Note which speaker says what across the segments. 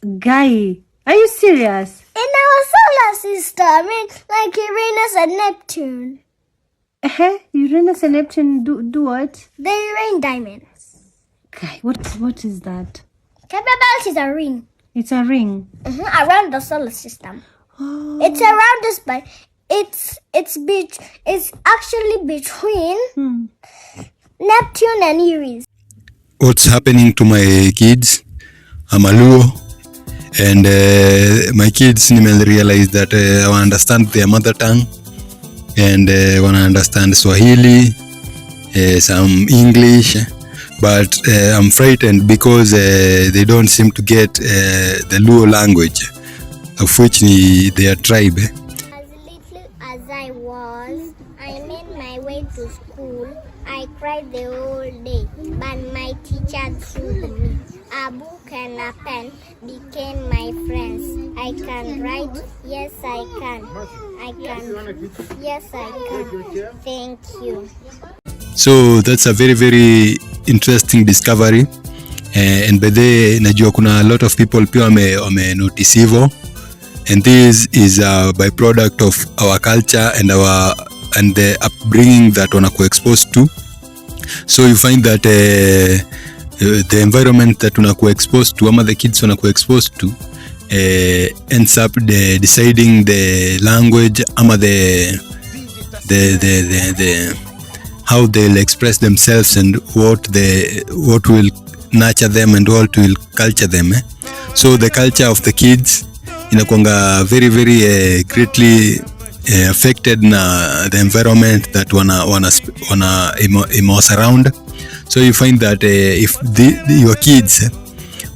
Speaker 1: Guy, are you serious?
Speaker 2: In our solar system, like Uranus and Neptune.
Speaker 1: Uranus and Neptune do what?
Speaker 2: They rain diamonds.
Speaker 1: Guy, what is that?
Speaker 2: Belt is a ring.
Speaker 1: It's a ring.
Speaker 2: Around the solar system.
Speaker 1: Oh.
Speaker 2: It's around us, but it's actually between Neptune and Uranus.
Speaker 3: What's happening to my kids? I'm a Luo, and my kids realize that I understand their mother tongue, and want to understand Swahili, some English, but I'm frightened because they don't seem to get the Luo language, of which their tribe.
Speaker 2: As little as I was, I made my way to school. I cried the whole day, but my teacher soothed me. A book and a pen became my friends. I can write, yes I can. Yes I can. Thank you.
Speaker 3: So that's a very, very interesting discovery. And by the najua kuna a lot of people pia wame notice hivyo. And this is a byproduct of our culture and the upbringing that wanakuwa exposed to. So you find that the environment that unakuwa exposed to, ama the kids wanakuwa exposed to, ends up deciding the language, ama the how they'll express themselves and what will nurture them and what will culture them. So the culture of the kids inakuanga very, very greatly affected na the environment that wana immerse around. So you find that if your kids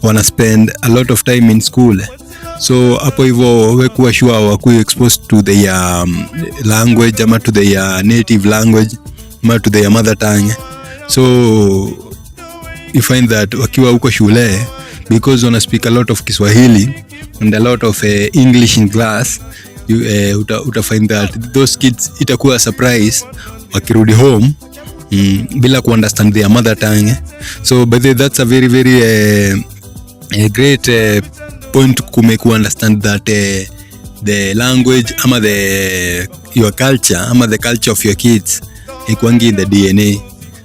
Speaker 3: wanna spend a lot of time in school, so hapo hivyo wekuwa sure wakuwa exposed to their language, ama to their native language, ama to their mother tongue. So you find that wakiwa huko shule, because wanna speak a lot of Kiswahili and a lot of English in class, uta find that those kids itakuwa surprise wakirudi home bila ku understand their mother tongue. So but that's a very, very a great point to make you understand that the language ama your culture ama the culture of your kids ikwangi in the DNA.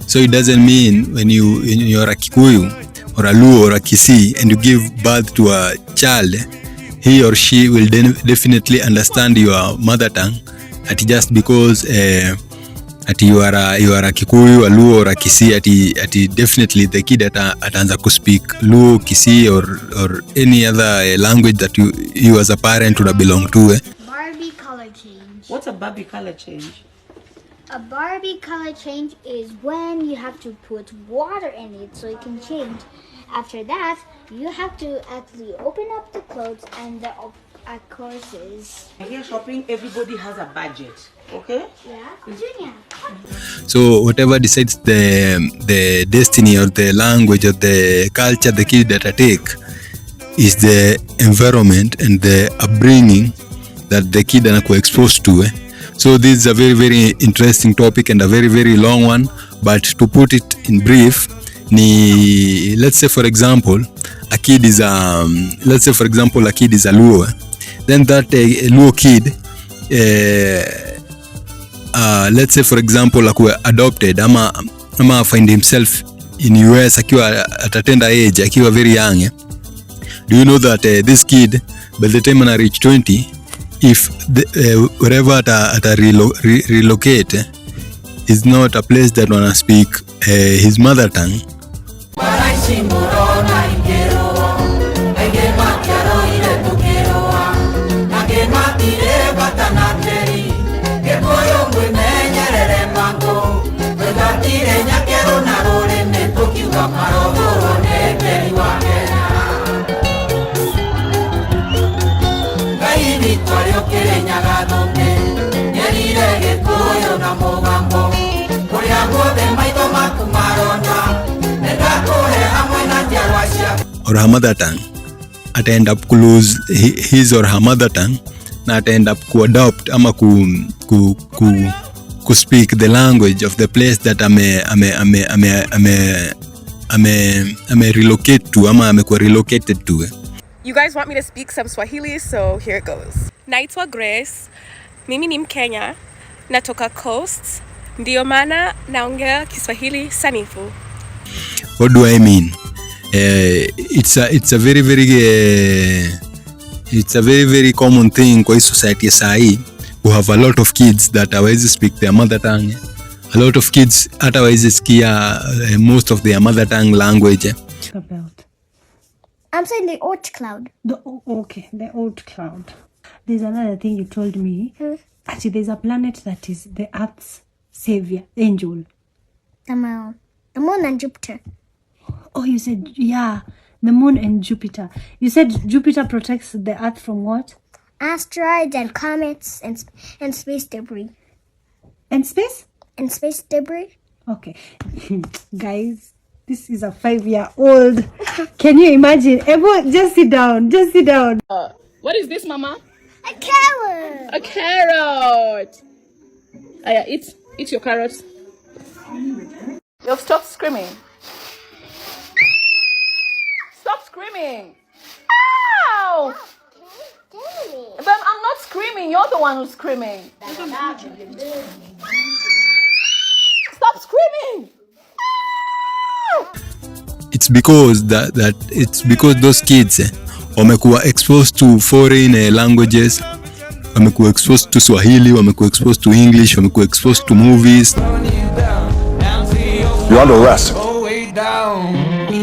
Speaker 3: So it doesn't mean when you're a Kikuyu or a Luo or a Kisii and you give birth to a child, he or she will definitely understand your mother tongue at just because ati you are a Kikuyu, a Luo or a Kisii, ati definitely the kid ataanza ku speak Luo, Kisii or any other language that you as a parent would belong to.
Speaker 2: Barbie color change.
Speaker 1: What's a Barbie color change?
Speaker 2: A Barbie color change is when you have to put water in it so it can change. After that, you have to actually open up the clothes and the courses.
Speaker 1: Here shopping, everybody has a budget. Okay?
Speaker 2: Yeah. Junior.
Speaker 3: So whatever decides the destiny or the language or the culture the kid that I take is the environment and the upbringing that the kid anakuwa exposed to. So this is a very, very interesting topic and a very, very long one. But to put it in brief, let's say for example a kid is a Luo. Then that Luo kid let's say for example akuwa adopted ama find himself in US akiwa at a tender age, akiwa very young. Do you know that this kid by the time ana reach 20, if wherever ata relocate is not a place that wanna speak his mother tongue, or her mother tongue, ata end up to lose his or her mother tongue, na ata end up to adopt ama ku speak the language of the place that ame relocate to ama amekuwa relocated to.
Speaker 4: You guys want me to speak some Swahili, so here it goes. Naitwa Grace. Mimi ni Mkenya. Natoka Coast. Ndio maana naongea Kiswahili sanifu.
Speaker 3: What do I mean? It's a very very common thing kwa society ya sahi. We have a lot of kids that hawezi speak their mother tongue. A lot of kids hata hawezi sikia most of their mother tongue language.
Speaker 1: About
Speaker 2: I'm saying the oat cloud.
Speaker 1: the old cloud. There's another thing you told me. Actually, there's a planet that is the Earth's savior, angel.
Speaker 2: The moon and Jupiter.
Speaker 1: Oh, you said, yeah, the moon and Jupiter. You said Jupiter protects the Earth from what?
Speaker 2: Asteroids and comets and space debris.
Speaker 1: And space?
Speaker 2: And space debris.
Speaker 1: Okay. Guys, this is a 5-year-old. Can you imagine? Ebo, just sit down. Just sit down.
Speaker 5: What is this, Mama?
Speaker 2: A carrot.
Speaker 5: A carrot. Aya, eat your carrots. Yo, stop screaming. Stop screaming. Ow! Then I'm not screaming. You're the one who's screaming. Stop screaming. Ow!
Speaker 3: It's because it's because those kids wamekuwa exposed to foreign languages, wamekuwa exposed to Swahili, wamekuwa exposed to English, wamekuwa exposed to movies.
Speaker 6: You're under arrest.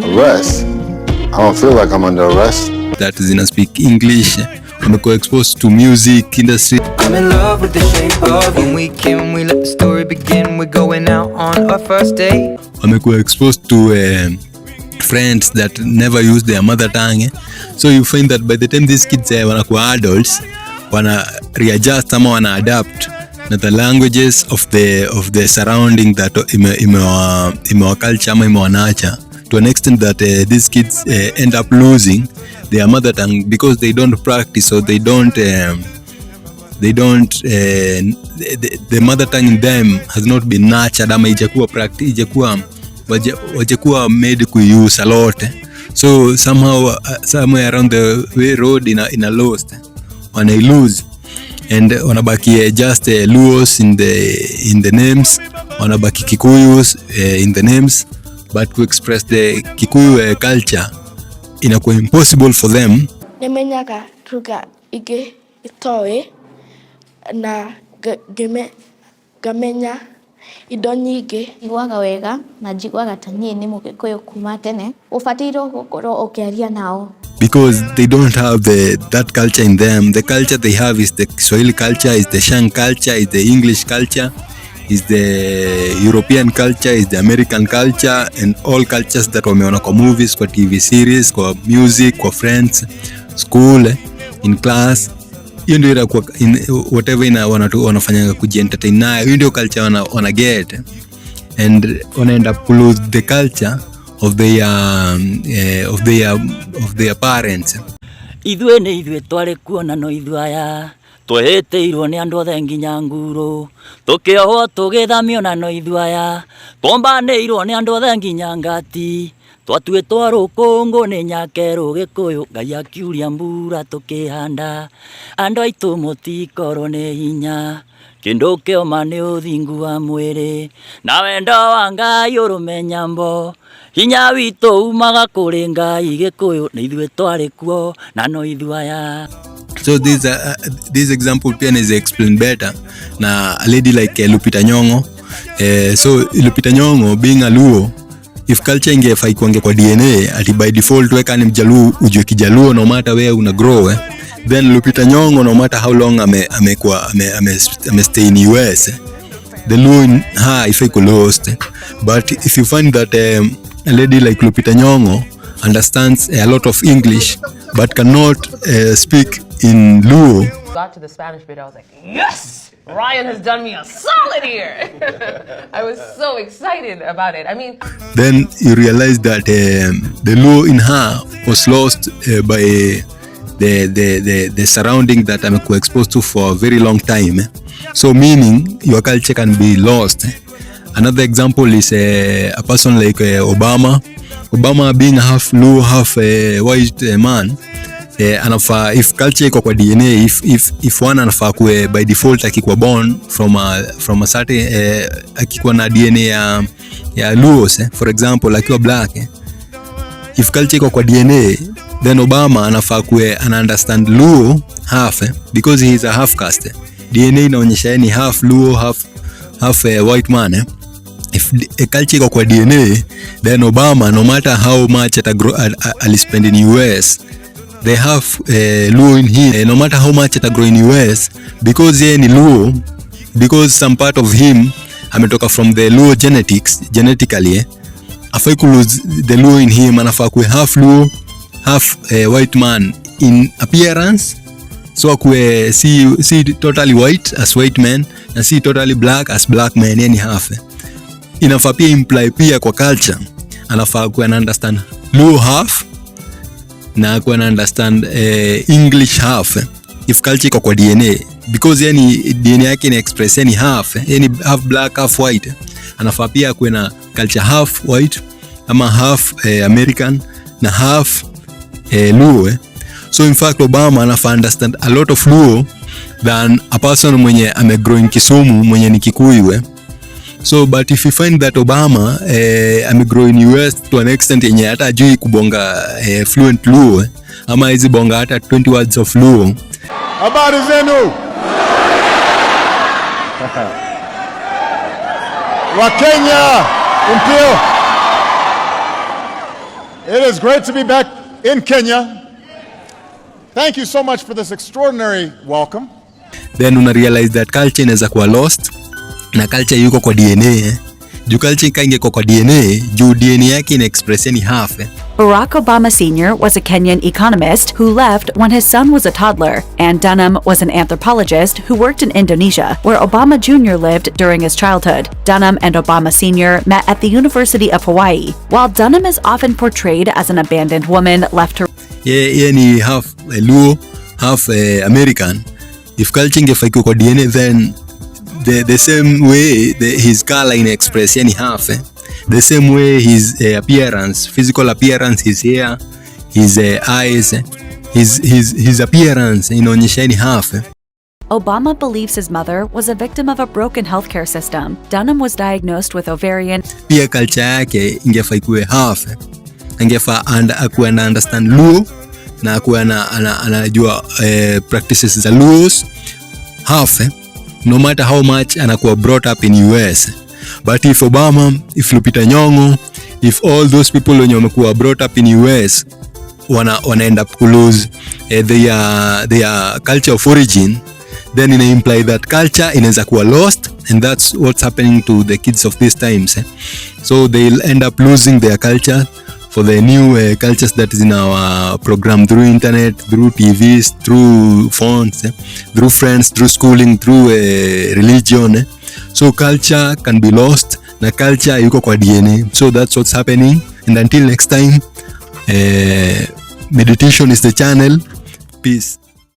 Speaker 6: Arrest? I don't feel like I'm under arrest.
Speaker 3: That is in speak English, wamekuwa exposed to music industry.
Speaker 7: I'm in love with the shape of when we came, we let the story begin. We're going out on our first date.
Speaker 3: Wamekuwa exposed to friends that never use their mother tongue. So you find that by the time these kids wanakuwa adults, wana readjust ama wana adapt na the languages of the surrounding that imewa culture ama imewa nurture to an extent that these kids end up losing their mother tongue because they don't practice or they don't the mother tongue in them has not been nurtured ama ijakuwa made kuuse a lot. So somehow somewhere around the road in a lost when I lose and wanabaki just Luos in the names, wanabaki Kikuyus in the names, but to express the Kikuyu culture inakuwa impossible for them.
Speaker 8: Nimenyaga ruga ige itoe na gamenya indo nyingĩ igwaga wega na njiguaga ta niĩ nĩ Mũgĩkũyũ kuma tene ũbatairwo gũkorwo ũkĩaria nao
Speaker 3: because they don't have that culture in them. The culture they have is the Swahili culture, is the Shang culture, is the English culture, is the European culture, is the American culture, and all cultures that wameona kwa movies, kwa TV series, kwa music, kwa friends, school, in class. Hiyo ndio inakuwa whatever wanafanya kujientertain nayo. Hiyo ndio culture wana get and wana end up lose the culture of their parents.
Speaker 9: Ithuĩ nĩ ithuĩ twarĩ kuona no ithuaya twehĩtĩirwo nĩ andũ othe nginya nguru tũkĩohwo tũgĩthamio na no ithuaya twombanĩirwo nĩ andũ othe nginya ngati twatuĩtwo rũkũngũ nĩ nyakerũ Gĩkũyũ Ngai akiuria mbura tũkĩhanda andũ aitũ mũtikorwo nĩ hinya kĩndũ kĩoma nĩ ũthingu wa mwĩrĩ na wendo wa Ngai ũrũmenya mbo hinya witũ umaga kũrĩ Ngai Gĩkũyũ nĩ ithuĩ twarĩ kuo na no ithuaya.
Speaker 3: So this example pia is explained better na a lady like Lupita Nyong'o. So Lupita Nyong'o being a Luo, if culture ingefai kuange kwa DNA ati by default weka ni Mjaluo ujue Kijaluo no matter where una grow then Lupita Nyong'o no matter how long ame stay in US the Luo in her ifai ku lost. But if you find that a lady like Lupita Nyong'o understands a lot of English but cannot speak in Luo.
Speaker 5: Got to the Spanish bit, I was like, yes! Ryan has done me a solid here. I was so excited about it. I mean,
Speaker 3: then you realize that the Luo in her was lost by the surrounding that I'm exposed to for a very long time. So meaning your culture can be lost. Another example is a person like Obama. Obama being half Luo, half white man, anafaa, if culture iko kwa DNA, if one anafaa kuwe by default akikuwa born from a certain akikuwa na DNA ya Luos, for example akiwa black, if culture iko kwa DNA, then Obama anafaa kuwe ana understand Luo half, because he is a half caste. DNA inaonyesha yeye ni half Luo half white man. If a culture iko kwa DNA, then Obama, no matter how much I'll spend in US, they have Luo in him. No matter how much grow in US, because yeye ni Luo, because some part of him ametoka from the Luo genetically, afai ku lose the Luo in him, anafaa kuwe half Luo half white man in appearance, so akuwe si totally white as white man na si totally black as black man, yani half. Inafaa pia imply pia kwa culture anafaa kuwa na understand Luo half na kuwa na understand English half, if culture iko kwa DNA, because yani DNA yake ni express yani half, yani half black half white, anafaa pia kuwa na culture half white ama half American na half Luo. So in fact Obama anafaa understand a lot of Luo than a person mwenye amegrow in Kisumu mwenye ni Kikuyu. So but if you find that Obama amegrow in US to an extent yenye hata ajui kubonga fluent Luo, ama hizi bonga hata 20 words of Luo.
Speaker 6: Habari zenu wa Kenya mpio. It is great to be back in Kenya. Thank you so much for this extraordinary welcome.
Speaker 3: Then una realize that culture inaweza kuwa lost na culture yuko kwa DNA. Juu culture kainge kwa DNA, juu DNA yake ina express ni half.
Speaker 10: Barack Obama Sr. was a Kenyan economist who left when his son was a toddler, and Dunham was an anthropologist who worked in Indonesia, where Obama Jr. lived during his childhood. Dunham and Obama Sr. met at the University of Hawaii. While Dunham is often portrayed as an abandoned woman left to
Speaker 3: ni half Luo, half American. If culture ingefaa kwa DNA, then the same way his color in express yani half, the same way his appearance, physical appearance, his hair, his eyes, his appearance inaonyesha yani half.
Speaker 10: Obama believes his mother was a victim of a broken healthcare system. Dunham was diagnosed with ovarian.
Speaker 3: Pia culture yake ingefaa kuwe half, ingefaa akuwe na understand Luo na akuwe anajua practices za Luos half, no matter how much anakuwa brought up in US. But if Obama, if Lupita Nyong'o, if all those people wenye wamekuwa brought up in US wana end up to lose their culture of origin, then ina imply that culture inaweza kuwa lost, and that's what's happening to the kids of these times. So they'll end up losing their culture for the new cultures that is in our program, through internet, through TVs, through phones, through friends, through schooling, through religion. So culture can be lost, na culture yuko kwa DNA. So that's what's happening, and until next time, meditation is the channel. Peace.